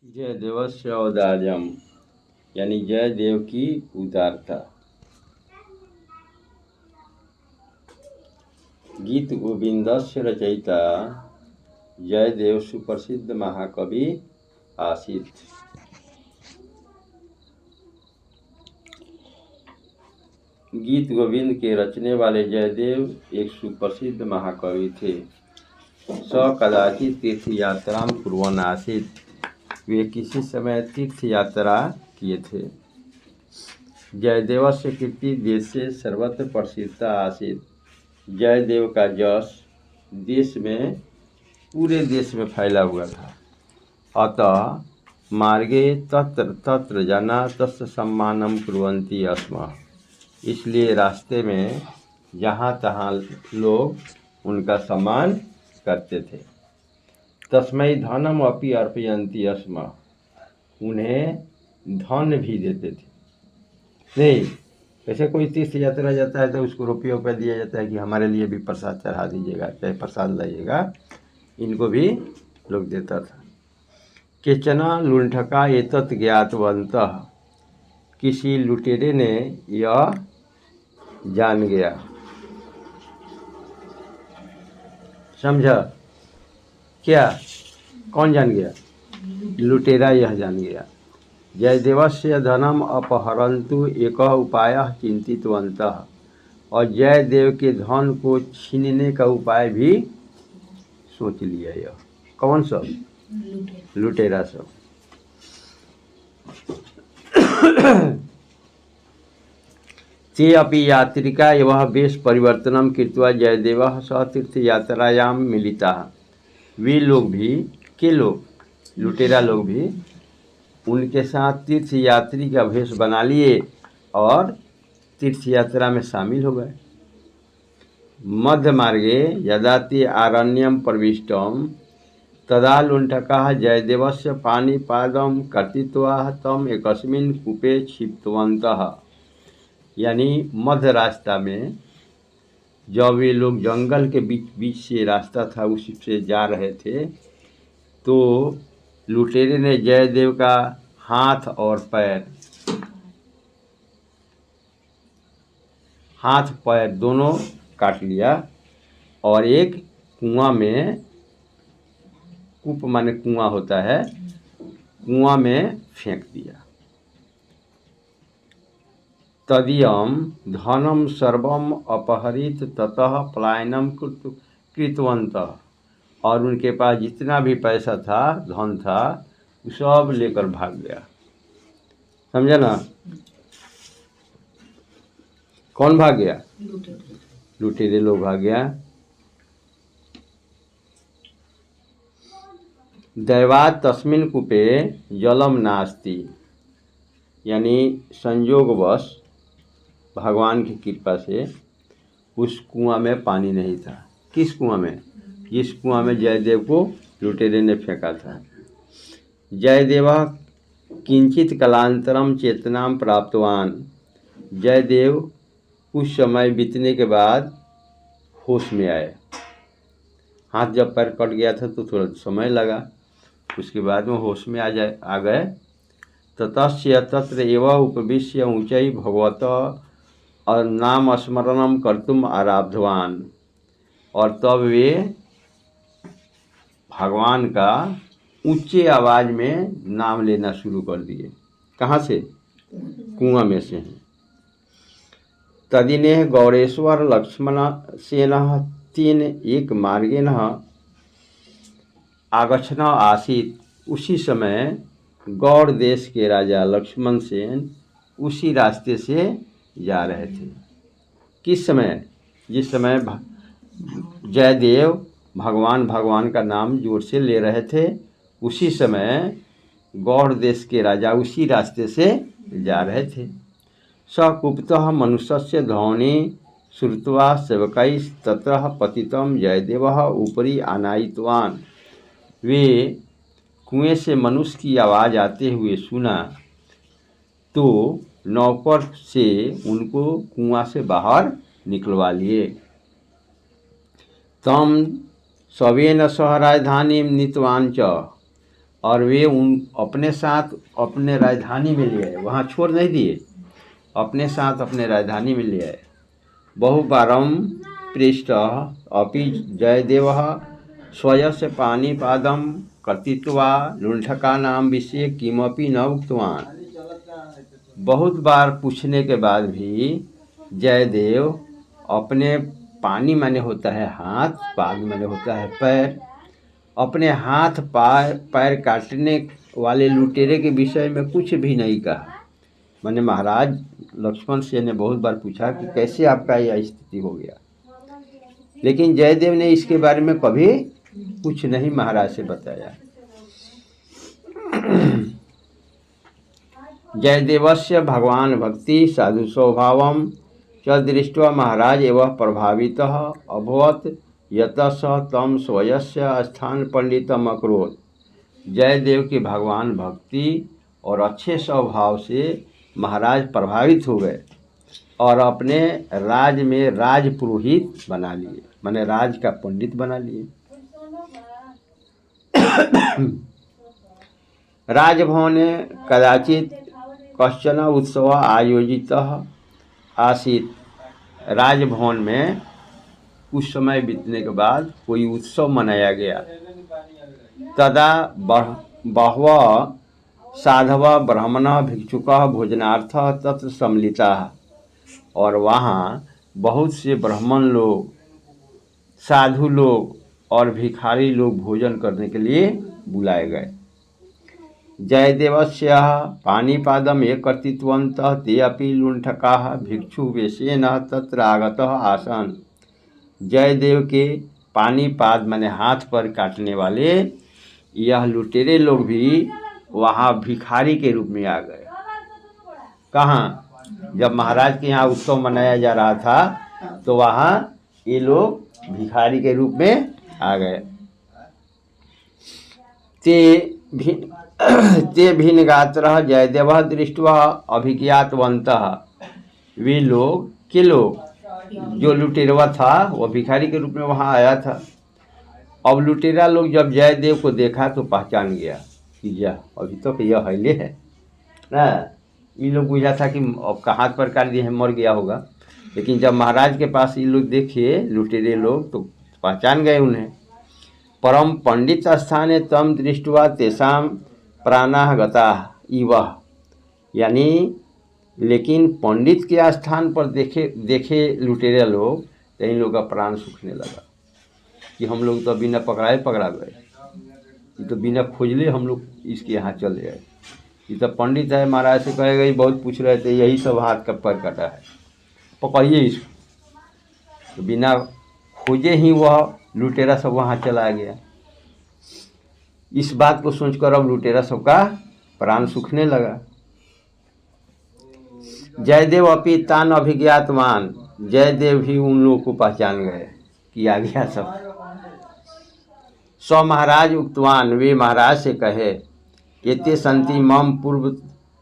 जय देवस्य औदार्यम यानी जय देव की उदारता। गीत गोविंदस्य रचयिता जयदेव सुप्रसिद्ध महाकवि आसीत। गीत गोविंद के रचने वाले जयदेव एक सुप्रसिद्ध महाकवि थे। स कदाचित तीर्थ यात्रा कुर्वन् आसीत्। वे किसी समय तीर्थ यात्रा किए थे। जयदेवस्य कीर्ति देशे सर्वत्र प्रसिद्धा आसीत्। जयदेव का यश पूरे देश में फैला हुआ था। अतः मार्गे तत्र तत्र जना तस्य सम्मानम कुर्वन्ति स्म। इसलिए रास्ते में जहाँ तहाँ लोग उनका सम्मान करते थे। तस्मै धनम अपि अर्पयन्ति स्म। उन्हें धन भी देते थे। नहीं, वैसे कोई तीर्थ यात्रा जाता है तो उसको रुपये दिया जाता है कि हमारे लिए भी प्रसाद चढ़ा दीजिएगा, चाहे प्रसाद लाइएगा। इनको भी लोग देता था। केचना लुंठका एतत् ज्ञातवन्तः। किसी लुटेरे ने यह जान गया। समझा क्या? कौन जान गया? लुटेरा यह जान गया। जयदेवस्य धनम अपहरन्तु एक उपाय चिंतितवन्तः। और जयदेव के धन को छीनने का उपाय भी सोच लिया। यह कौन सब? लुटेरा सब। ते अपि यात्रिका एवं वेश परिवर्तनम कृत्वा जयदेवः सह तीर्थ यात्रायां मिलिताः। वे लोग भी लुटेरा लोग भी उनके साथ तीर्थ यात्री का भेष बना लिए और तीर्थ यात्रा में शामिल हो गए। मध्य मार्गे यदा ते आरण्यम प्रविष्टम तदा लुण्ठकाः जयदेवस्य पाणिपादं कर्तित्वा तम एकस्मिन् कूपे क्षिप्तवन्तः। यानी मध्य रास्ता में जब वे लोग जंगल के बीच से रास्ता था उसी से जा रहे थे तो लुटेरे ने जयदेव का हाथ पैर दोनों काट लिया और एक कुआं में, कूप माने कुआं होता है, कुआं में फेंक दिया। तदीयम धनम सर्वम अपहरित ततः पलायनम कृतवन्तः। और उनके पास जितना भी पैसा था, धन था, वो सब लेकर भाग गया। समझा ना? कौन भाग गया? लुटेरे लोग भाग गया। दैवात् तस्मिन् कूपे जलम नास्ति। यानी संयोगवश भगवान की कृपा से उस कुआं में पानी नहीं था। किस कुआं में? जिस कुआं में जयदेव को लुटेरे ने फेंका था। जयदेव किंचित कालांतरम चेतनाम प्राप्तवान। जयदेव कुछ समय बीतने के बाद होश में आए। हाथ जब पैर कट गया था तो थोड़ा समय लगा, उसके बाद में होश में आ गए। ततस्य तत्र एव उपविश्य ऊंचै भगवत और नाम स्मरणम कर्तुम आरब्धवान। और तब वे भगवान का ऊंचे आवाज में नाम लेना शुरू कर दिए। कहाँ से? कुआं में से। तदिने गौरेश्वर लक्ष्मण सेन तेन एक मार्गेन आगच्छन् आसीत्। उसी समय गौड़ देश के राजा लक्ष्मण सेन उसी रास्ते से जा रहे थे। किस समय? जिस समय जयदेव भगवान का नाम जोर से ले रहे थे, उसी समय गौड़ देश के राजा उसी रास्ते से जा रहे थे। सकुप्तः मनुष्यस्य ध्वनि श्रुत्वा सेवकैः ततः पतितं जयदेवः उपरि आनायितवान्। वे कुएं से मनुष्य की आवाज़ आते हुए सुना तो नौकर से उनको कुआं से बाहर निकलवा लिए। तम स्वेन सह राजधानीं नीतवान् च। और वे उन अपने साथ अपने राजधानी में ले आए, वहाँ छोड़ नहीं दिए, अपने साथ अपने राजधानी में ले आए। बहुवारं पृष्टः अपि जयदेवः स्वस्य पाणिपादं कर्तित्वा लुण्ठकानां विषये किमपि न उक्तवान्। बहुत बार पूछने के बाद भी जयदेव अपने पानी माने होता है हाथ, पाद माने होता है पैर, अपने हाथ पैर काटने वाले लुटेरे के विषय में कुछ भी नहीं कहा। मैंने महाराज लक्ष्मण से ने बहुत बार पूछा कि कैसे आपका यह स्थिति हो गया, लेकिन जयदेव ने इसके बारे में कभी कुछ नहीं महाराज से बताया। जयदेवस्य भगवान भक्ति साधु स्वभावं च दृष्ट्वा महाराज एवं प्रभावितः अभवत् यतः सः तं स्वस्य स्थान पंडितम अकरोत्। जयदेव की भगवान भक्ति और अच्छे स्वभाव से महाराज प्रभावित हो गए और अपने राज में राजपुरोहित बना लिए, माने राज का पंडित बना लिए। राजभवने कदाचित कश्चन उत्सव आयोजितः आसीत्। राजभवन में कुछ समय बीतने के बाद कोई उत्सव मनाया गया। तदा बहवः साधवः ब्राह्मणः भिक्षुकः भोजनार्थं तत्र सम्मिलिताः। और वहाँ बहुत से ब्राह्मण लोग, साधु लोग और भिखारी लोग भोजन करने के लिए बुलाए गए। जयदेवस्य पाणिपादम् ये कर्तितवन्तः ते अपि लुण्ठकाः भिक्षुवेशेन तत्र आगतः आसन्। जयदेव के पाणिपाद माने हाथ पर काटने वाले यह लुटेरे लोग भी वहाँ भिखारी के रूप में आ गए। कहाँ? जब महाराज के यहाँ उत्सव मनाया जा रहा था तो वहाँ ये लोग भिखारी के रूप में आ गए। ते भिन्नगात्रः जयदेवः दृष्ट्वा अभिज्ञातवन्तः। वे लोग के लोग, जो लुटेरवा था वह भिखारी के रूप में वहाँ आया था। अब लुटेरा लोग जब जयदेव को देखा तो पहचान गया कि यह अभी तो यह हईले है ना। ये लोग बुझा था कि अब का हाथ पर काट दिए हैं, मर गया होगा। लेकिन जब महाराज के पास ये लोग देखे लुटेरे लोग तो पहचान गए उन्हें। परम पंडित स्थाने तम दृष्ट्वा तेषां प्राणाः गताः इव। यानी लेकिन पंडित के स्थान पर देखे लुटेरे लोग तो इन लोग का प्राण सूखने लगा कि हम लोग तो बिना पकड़ाए पकड़ा गए, ये तो बिना खोजले हम लोग इसके यहाँ चले गए। ये तो पंडित है, महाराज से कहेगा ये बहुत पूछ रहे थे, यही सब हाथ का पैर कटा है, पकड़िए इसको। तो बिना खोजे ही वह लुटेरा सब वहाँ चला गया। इस बात को सोचकर अब लुटेरा सबका प्राण सूखने लगा। जयदेव अपि तान अभिज्ञातवान। जयदेव भी उन लोगों को पहचान गए कि आ गया सब। सौ महाराज उक्तवान, वे महाराज से कहे, एते संति मम पूर्व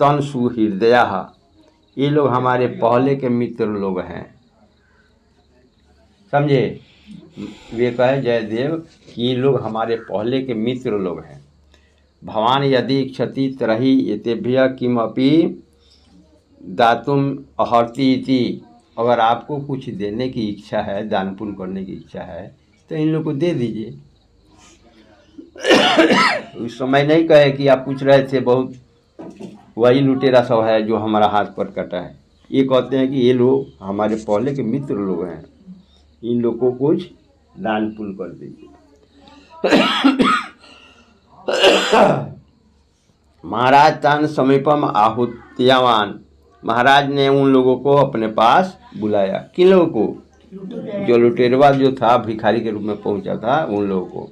तन सुहृदयाः। ये लोग हमारे पहले के मित्र लोग हैं। समझे? वे कहे जयदेव कि ये लोग हमारे पहले के मित्र लोग हैं। भवान यदि इच्छति तर्हि एतेभ्यः किमपि दातुम अर्हति इति। अगर आपको कुछ देने की इच्छा है, दान पुण्य करने की इच्छा है तो इन लोग को दे दीजिए। उस समय नहीं कहे कि आप पूछ रहे थे बहुत वही लुटेरा सब है जो हमारा हाथ पर कटा है। ये कहते हैं कि ये लोग हमारे पहले के मित्र लोग हैं, इन लोगों को कुछ दान पुण्य कर दीजिए। महाराज तान समीपम आहुत्यावान। महाराज ने उन लोगों को अपने पास बुलाया। किन लोगों को? जो लुटेरवा जो था भिखारी के रूप में पहुंचा था उन लोगों को।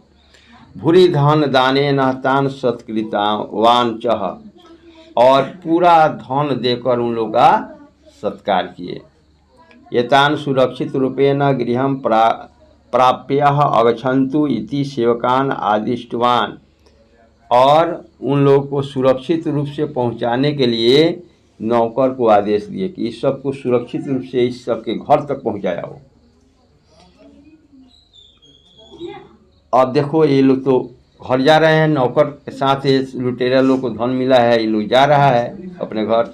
भूरि धन दाने नहतान सत्कृतावान चह। और पूरा धन देकर उन लोगों का सत्कार किए। एतान सुरक्षित रूपेण गृहं प्राप्य अगच्छन्तु इति सेवकान आदिष्टवान। और उन लोगों को सुरक्षित रूप से पहुंचाने के लिए नौकर को आदेश दिए कि इस सबको सुरक्षित रूप से इस सबके घर तक पहुंचाया हो। अब देखो ये लोग तो घर जा रहे हैं, नौकर के साथ ये लुटेरा लोग को धन मिला है, ये लोग जा रहा है अपने घर।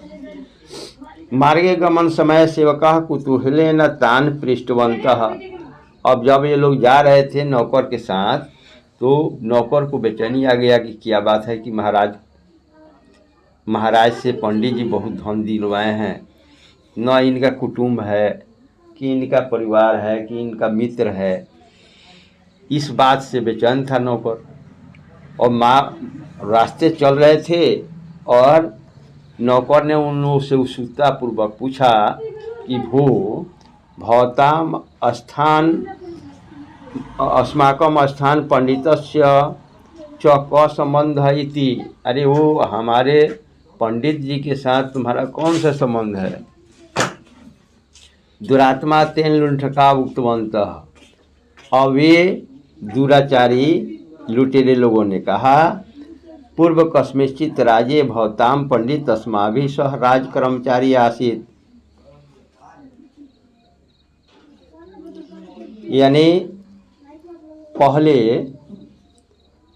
मार्गे गमन समय सेवका कुतूहले न तान पृष्ठवंतः। अब जब ये लोग जा रहे थे नौकर के साथ, तो नौकर को बेचैनी आ गया कि क्या बात है कि महाराज से पंडित जी बहुत धन दिलवाए हैं, न इनका कुटुंब है कि इनका परिवार है कि इनका मित्र है। इस बात से बेचैन था नौकर। और माँ रास्ते चल रहे थे और नौकर ने उन लोगों से उत्सुकतापूर्वक पूछा कि भवताम स्थान अस्माकम स्थान पंडितस्य च क संबंध इति। अरे वो हमारे पंडित जी के साथ तुम्हारा कौन सा संबंध है? दुरात्मा तेन लुंठका उक्तवंतः। और वे दुराचारी लुटेरे लोगों ने कहा, पूर्व कस्मिंश्चित् राजे भवताम पंडित अस्माभिः सह राज कर्मचारी आसीत्। यानी पहले,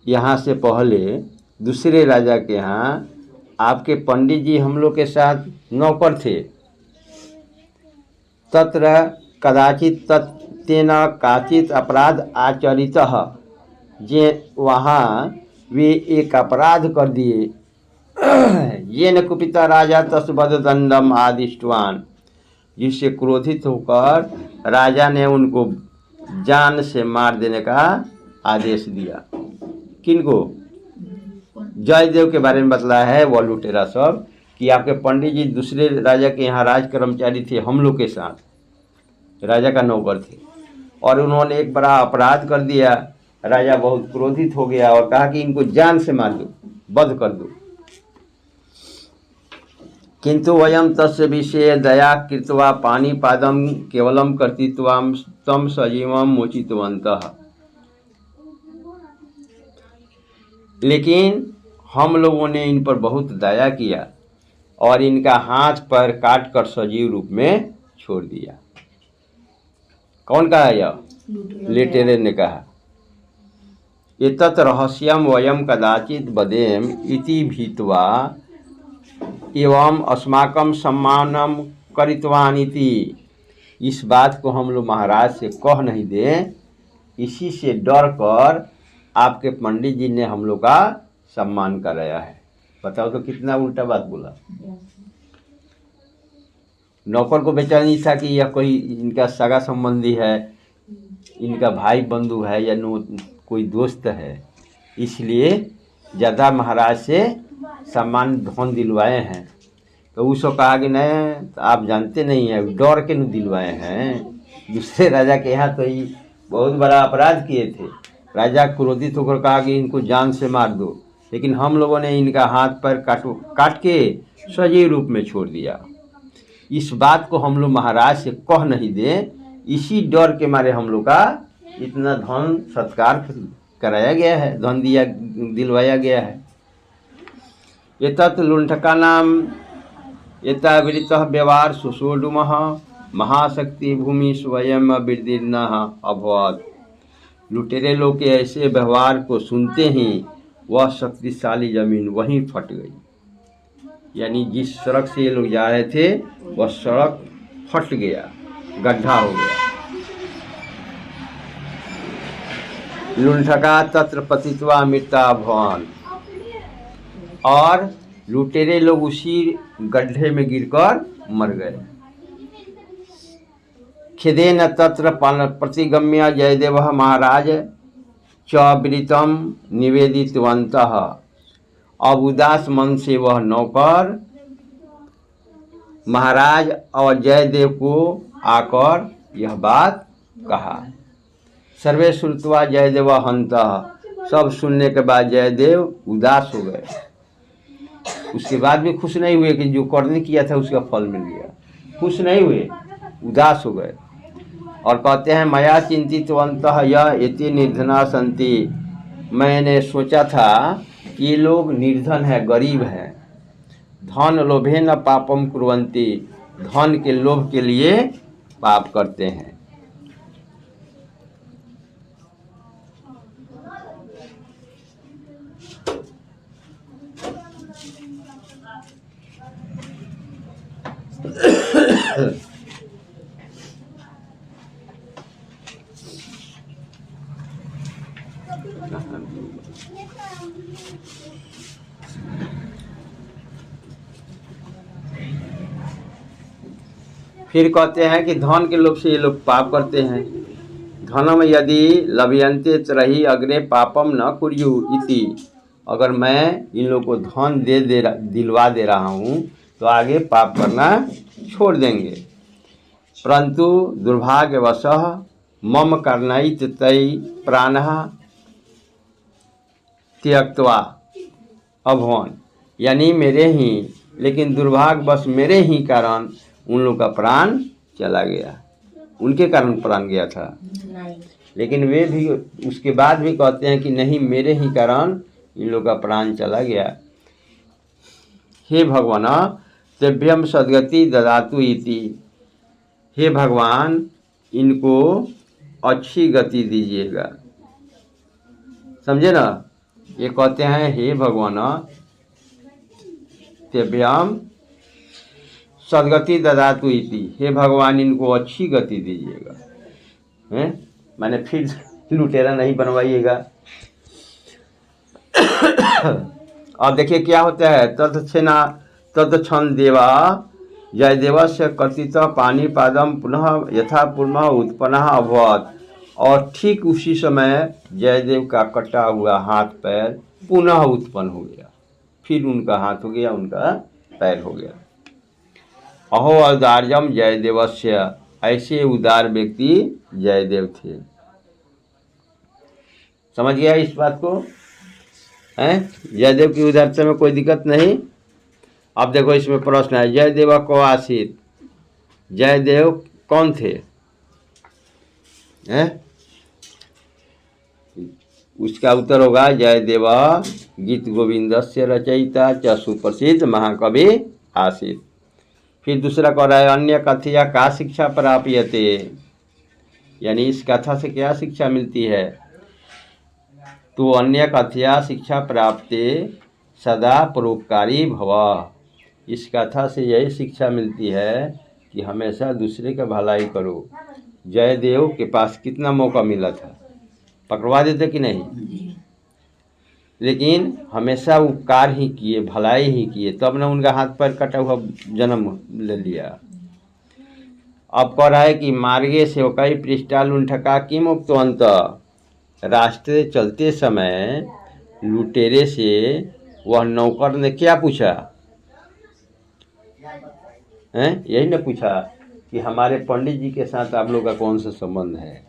यहाँ से पहले दूसरे राजा के यहाँ आपके पंडित जी हम लोग के साथ नौकर थे। तत्र कदाचित तेन काचित अपराध आचरितः। जे वहाँ वे एक अपराध कर दिए। ये न कुपिता राजा तस्वदंडम आदिष्टवान। जिससे क्रोधित होकर राजा ने उनको जान से मार देने का आदेश दिया। किनको? जयदेव के बारे में बतलाया है वह लुटेरा सब कि आपके पंडित जी दूसरे राजा के यहाँ राज कर्मचारी थे, हम लोग के साथ राजा का नौकर थे, और उन्होंने एक बड़ा अपराध कर दिया। राजा बहुत क्रोधित हो गया और कहा कि इनको जान से मार दो, वध कर दो। किंतु वयम तस्य विषये दया कृत्वा पाणिपादम केवलम कर्तृत्वाम तम सजीवम मोचितवन्तः। लेकिन हम लोगों ने इन पर बहुत दया किया और इनका हाथ पैर काट कर सजीव रूप में छोड़ दिया। कौन कहा? यह लुटेरे ने कहा। एतत् रहस्यम वयम कदाचित वदेम इति भीत्वा एवं अस्माकं सम्मानम करितवान इति। इस बात को हम लोग महाराज से कह नहीं दें, इसी से डर कर आपके पंडित जी ने हम लोग का सम्मान कराया है। बताओ तो कितना उल्टा बात बोला। नौकर को बेचैनी था कि यह कोई इनका सगा संबंधी है, इनका भाई बंधु है या कोई दोस्त है, इसलिए ज़्यादा महाराज से सम्मान धन दिलवाए हैं। तो उसको कहा कि नहीं, तो आप जानते नहीं हैं, डर के न दिलवाए हैं। दूसरे राजा के यहाँ तो ये बहुत बड़ा अपराध किए थे। राजा क्रोधित होकर कहा कि इनको जान से मार दो, लेकिन हम लोगों ने इनका हाथ पैर काट के सजीव रूप में छोड़ दिया। इस बात को हम लोग महाराज से कह नहीं दे, इसी डर के मारे हम लोग का इतना धन सत्कार कराया गया है, धन दिलवाया गया है। एतत् लुंठका नाम एतावृतः व्यवहार सुषोडुमः महाशक्ति भूमि स्वयं विदीर्णः अभवत्। लुटेरे लोग के ऐसे व्यवहार को सुनते ही वह शक्तिशाली जमीन वहीं फट गई। यानी जिस सड़क से ये लोग जा रहे थे वह सड़क फट गया, गड्ढा हो गया। लुंठका तत्र पतित्वा मृता भवन। और लुटेरे लोग उसी गड्ढे में गिरकर मर गए। खेदेन तत्र प्रतिगम्य जयदेवः महाराज च वृत्तं निवेदितवन्तः। अब उदास मन से वह नौकर महाराज और जयदेव को आकर यह बात कहा। सर्वे श्रुत्वा जयदेव हन्तः। सब सुनने के बाद जयदेव उदास हो गए। उसके बाद भी खुश नहीं हुए कि जो करने किया था उसका फल मिल गया, खुश नहीं हुए, उदास हो गए। और कहते हैं मया चिंतितवन्तः यह इति निर्धना सन्ति। मैंने सोचा था कि ये लोग निर्धन है, गरीब हैं। धन लोभेन पापम कुर्वन्ति। धन के लोभ के लिए पाप करते हैं। फिर कहते हैं कि धन के लोभ से ये लोग पाप करते हैं। धनम यदि लभयन्ते त्रही अग्रे पापम न कुर्यु इति। अगर मैं इन लोगों को धन दिलवा दे रहा हूँ तो आगे पाप करना छोड़ देंगे। परंतु दुर्भाग्यवशः मम कर्णैत तै प्राणः त्यक्त्वा अभवन, यानी मेरे ही, लेकिन दुर्भाग्यवश मेरे ही कारण उन लोग का प्राण चला गया। उनके कारण प्राण गया था, लेकिन वे भी उसके बाद भी कहते हैं कि नहीं, मेरे ही कारण इन लोग का प्राण चला गया। हे भगवान तेभ्यम सद्गति ददातु इति। हे भगवान, इनको अच्छी गति दीजिएगा। समझे ना? ये कहते हैं हे भगवान तेभ्यम सद्गति ददातु इति। हे भगवान, इनको अच्छी गति दीजिएगा, हैं? मैंने फिर लुटेरा नहीं बनवाइएगा। अब देखिए क्या होता है। तत्क्षण देवा जयदेवस्य कथित पानी पादम पुनः यथा पूर्व उत्पन्न अभवत। और ठीक उसी समय जयदेव का कटा हुआ हाथ पैर पुनः उत्पन्न हो गया। फिर उनका हाथ हो गया, उनका पैर हो गया। अहो औदार्यम जयदेवस्य। ऐसे उदार व्यक्ति जयदेव थे। समझ गया इस बात को? हैं? जयदेव की उदारता में कोई दिक्कत नहीं। अब देखो इसमें प्रश्न है, जयदेव को आसित। जयदेव कौन थे? हैं? उसका उत्तर होगा जयदेव गीत गोविंदस्य रचयिता च सुप्रसिद्ध महाकवि आसित। फिर दूसरा कह रहा है अन्य कथया का शिक्षा प्राप्यते, यानी इस कथा से क्या शिक्षा मिलती है? तो अन्य कथया शिक्षा प्राप्ते सदा परोपकारी भव। इस कथा से यही शिक्षा मिलती है कि हमेशा दूसरे का भलाई करो। जयदेव के पास कितना मौका मिला था, पकड़वा देते कि नहीं? लेकिन हमेशा उपकार ही किए, भलाई ही किए, तब न उनका हाथ पैर कटा हुआ जन्म ले लिया। अब कह रहा है कि मार्गे सेवकाई पृष्ठा लुंठका किम उक्तवंत। रास्ते चलते समय लुटेरे से वह नौकर ने क्या पूछा? हैं? यही ने पूछा कि हमारे पंडित जी के साथ आप लोग का कौन सा संबंध है।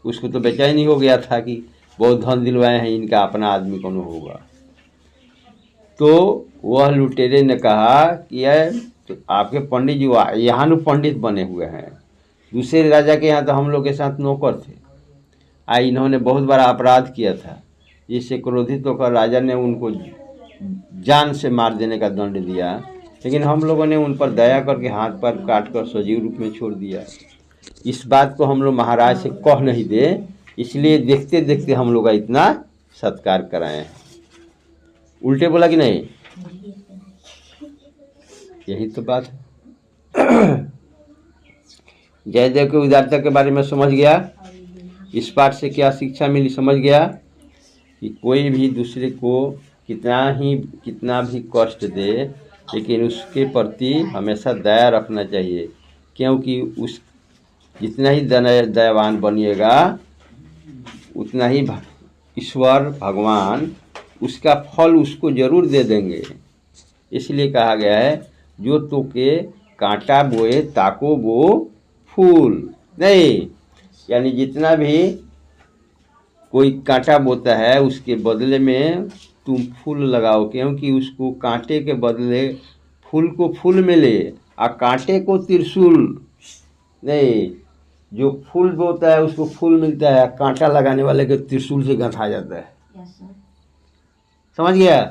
उसको तो बेचैनी हो गया था कि बहुत धन दिलवाए हैं, इनका अपना आदमी कौन होगा। तो वह लुटेरे ने कहा कि तो आपके पंडित जी यहाँ न पंडित बने हुए हैं, दूसरे राजा के यहाँ तो हम लोग के साथ नौकर थे। इन्होंने बहुत बड़ा अपराध किया था, जिससे क्रोधित होकर राजा ने उनको जान से मार देने का दंड दिया। लेकिन हम लोगों ने उन पर दया करके हाथ पैर काट कर सजीव रूप में छोड़ दिया। इस बात को हम लोग महाराज से कह नहीं दे, इसलिए देखते देखते हम लोग का इतना सत्कार कराए हैं। उल्टे बोला कि नहीं? यही तो बात है। जयदेव के उदारता के बारे में समझ गया। इस पाठ से क्या शिक्षा मिली? समझ गया कि कोई भी दूसरे को कितना भी कष्ट दे, लेकिन उसके प्रति हमेशा दया रखना चाहिए, क्योंकि उस जितना ही दयावान बनिएगा उतना ही ईश्वर भगवान उसका फल उसको जरूर दे देंगे। इसलिए कहा गया है जो तो के कांटा बोए ताको बो फूल नहीं, यानी जितना भी कोई कांटा बोता है उसके बदले में तुम फूल लगाओ, क्योंकि उसको कांटे के बदले फूल को फूल मिले और कांटे को त्रिशूल नहीं। जो फूल बोता है उसको फूल मिलता है, कांटा लगाने वाले के त्रिशूल से गंथा जाता है। समझ गया?